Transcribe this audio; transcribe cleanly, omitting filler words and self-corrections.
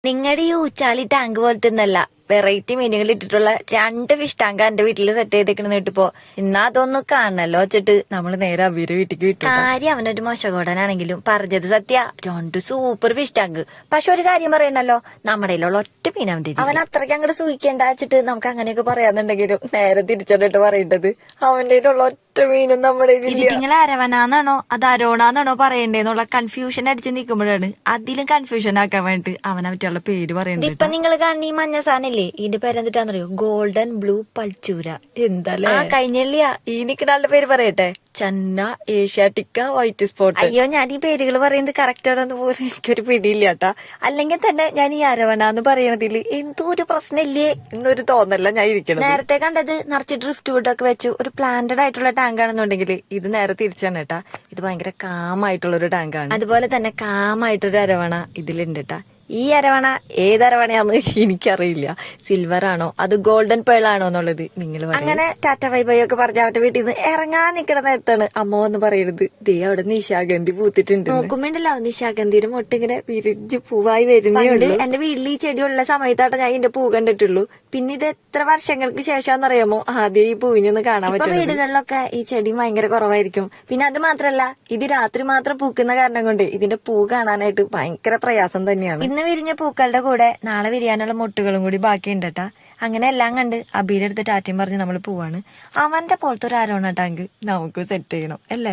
നിങ്ങളുടെ ഈ ഊച്ചാളി ടാങ്ക് പോലത്തെ ഒന്നല്ല, വെറൈറ്റി മീനുകൾ ഇട്ടിട്ടുള്ള 2 ഫിഷ് ടാങ്ക് എന്റെ വീട്ടിൽ സെറ്റ് ചെയ്തേക്കണെന്ന് കേട്ടിപ്പോ എന്നാ അതൊന്നും കാണണല്ലോ വെച്ചിട്ട് നമ്മള് നേരെ അവരുടെ വീട്ടിലേക്ക് വിട്ടു. കാര്യം അവനൊരു മോശകോടനാണെങ്കിലും പറഞ്ഞത് സത്യ. 2 സൂപ്പർ ഫിഷ് ടാങ്ക്. പക്ഷെ ഒരു കാര്യം പറയണല്ലോ, നമ്മുടെ കയ്യിലുള്ള ഒറ്റ മീൻ അവൻ അത്രയ്ക്ക് അങ്ങോട്ട് സൂഹിക്കേണ്ട വെച്ചിട്ട് നമുക്ക് അങ്ങനെയൊക്കെ പറയാന്നുണ്ടെങ്കിലും നേരെ തിരിച്ചോണ്ടിട്ട് പറയേണ്ടത് അവന്റെ കയ്യിലുള്ള ഒറ്റ മീനും നമ്മുടെ നിങ്ങൾ അരവനാന്നാണോ അത് അരോണാന്നാണോ പറയണ്ടേന്നുള്ള കൺഫ്യൂഷൻ അടിച്ച് നിൽക്കുമ്പോഴാണ് അതിലും കൺഫ്യൂഷൻ ആക്കാൻ വേണ്ടിട്ട് അവനവറ്റുള്ള പേര് പറയുന്നത്. ഇപ്പൊ നിങ്ങൾ കാണുന്ന ഈ മഞ്ഞ സാധനല്ലേ, ഇതിന്റെ പേരെന്തിട്ടാന്നറിയോ? Golden blue പൾച്ചൂര. എന്താ കഴിഞ്ഞില്ല ഈ നിൽക്കുന്ന ആളുടെ പേര് പറയട്ടെ, ചന്ന ഏഷ്യാറ്റിക്ക വൈറ്റ് സ്പോട്ട്. അയ്യോ, ഞാൻ ഈ പേരുകൾ പറയുന്നത് കറക്റ്റ് ആണെന്ന് പോലും എനിക്കൊരു പിടിയില്ല കേട്ടാ. അല്ലെങ്കിൽ തന്നെ ഞാൻ ഈ അരവണാന്ന് പറയണതിൽ എന്തോ ഒരു പ്രശ്നമില്ലേ എന്നൊരു തോന്നല്ല ഞാൻ ഇരിക്കണം. നേരത്തെ കണ്ടത് നിറച്ച് ഡ്രിഫ്റ്റ് വുഡ് ഒക്കെ വെച്ചു ഒരു പ്ലാന്റഡ് ആയിട്ടുള്ള ടാങ്ക് ആണെന്നുണ്ടെങ്കിൽ ഇത് നേരെ തിരിച്ചാണ് കേട്ടാ. ഇത് ഭയങ്കര കാമായിട്ടുള്ള ഒരു ടാങ്കാണ്. അതുപോലെ തന്നെ കാമായിട്ടൊരു അരവണ ഇതിലുണ്ട് കേട്ടാ. ഈ അരവണ ഏതരവണയാന്ന് എനിക്കറിയില്ല. സിൽവർ ആണോ അത് ഗോൾഡൻ പേൾ ആണോ എന്നുള്ളത് നിങ്ങൾ അങ്ങനെ ടാറ്റ ബൈ ബൈ ഒക്കെ പറഞ്ഞ അവരുടെ വീട്ടിൽ നിന്ന് ഇറങ്ങാൻ നിക്കണ നേരത്താണ് അമ്മ എന്ന് പറയുന്നത്, ദേ അവിടെ നിശാഗന്ധി പൂത്തിട്ടുണ്ട്. നോക്കുമ്പോണ്ടല്ലോ നിശാഗന്ധിയുടെ മൊട്ടിങ്ങനെ വിരിഞ്ഞ് പൂവായി വരുന്നുണ്ട്. എന്റെ വീട്ടിൽ ഈ ചെടിയുള്ള സമയത്താട്ടെ ഞാൻ ഇതിന്റെ പൂ കണ്ടിട്ടുള്ളൂ. പിന്നെ ഇത് എത്ര വർഷങ്ങൾക്ക് ശേഷമാണെന്നറിയാമോ ആദ്യം ഈ പൂവിനൊന്ന് കാണാൻ പറ്റും. വീടുകളിലൊക്കെ ഈ ചെടി ഭയങ്കര കുറവായിരിക്കും. പിന്നെ അത് മാത്രല്ല, ഇത് രാത്രി മാത്രം പൂക്കുന്ന കാരണം കൊണ്ട് ഇതിന്റെ പൂ കാണാനായിട്ട് ഭയങ്കര പ്രയാസം തന്നെയാണ്. ഇന്ന് വിരിഞ്ഞ പൂക്കളുടെ കൂടെ നാളെ വിരിയാനുള്ള മുട്ടുകളും കൂടി ബാക്കിയുണ്ട് കേട്ടാ. അങ്ങനെ എല്ലാം കണ്ട് അബീരെടുത്ത് ടാറ്റയും പറഞ്ഞ് നമ്മൾ പോവാണ്. അവന്റെ പോലത്തെ ഒരു അരോണ ടാങ്ക് നമുക്ക് സെറ്റ് ചെയ്യണം അല്ലേ.